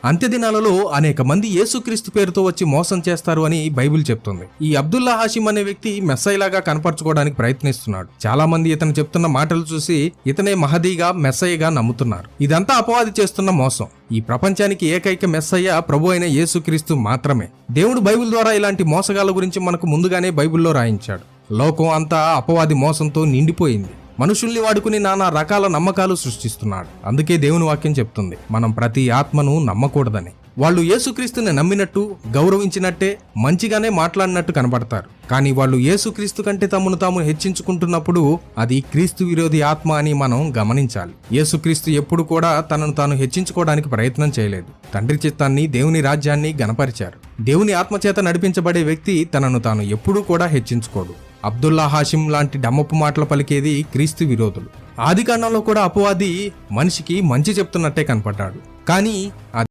అంత్యదినాలలో అనేక మంది యేసుక్రీస్తు పేరుతో వచ్చి మోసం చేస్తారు అని బైబిల్ చెప్తుంది. ఈ అబ్దుల్లా హాషిం అనే వ్యక్తి మెస్సయ్యలాగా కనపరచుకోవడానికి ప్రయత్నిస్తున్నాడు. చాలా మంది ఇతను చెప్తున్న మాటలు చూసి ఇతనే మహదీగా మెస్సయ్యగా నమ్ముతున్నారు. ఇదంతా అపవాది చేస్తున్న మోసం. ఈ ప్రపంచానికి ఏకైక మెస్సయ్య ప్రభు అయిన యేసుక్రీస్తు మాత్రమే. దేవుడు బైబిల్ ద్వారా ఇలాంటి మోసగాళ్ల గురించి మనకు ముందుగానే బైబిల్లో రాయించాడు. లోకం అంతా అపవాది మోసంతో నిండిపోయింది. మనుషుల్ని వాడుకుని నానా రకాల నమ్మకాలు సృష్టిస్తున్నాడు. అందుకే దేవుని వాక్యం చెప్తుంది, మనం ప్రతి ఆత్మను నమ్మకూడదని. వాళ్ళు యేసుక్రీస్తుని నమ్మినట్టు, గౌరవించినట్టే, మంచిగానే మాట్లాడినట్టు కనబడతారు. కానీ వాళ్ళు యేసుక్రీస్తు కంటే తమను తాము హెచ్చించుకుంటున్నప్పుడు అది క్రీస్తు విరోధి ఆత్మ అని మనం గమనించాలి. యేసుక్రీస్తు ఎప్పుడు కూడా తనను తాను హెచ్చించుకోవడానికి ప్రయత్నం చేయలేదు. తండ్రి చిత్తాన్ని, దేవుని రాజ్యాన్ని గణపరిచారు. దేవుని ఆత్మచేత నడిపించబడే వ్యక్తి తనను తాను ఎప్పుడూ కూడా హెచ్చించుకోడు. అబ్దుల్లా హాషిం లాంటి డమ్మపు మాటలు పలికేది క్రీస్తు విరోధులు. ఆదికాండంలో కూడా అపవాది మనిషికి మంచి చెప్తున్నట్టే కనపడ్డాడు. కానీ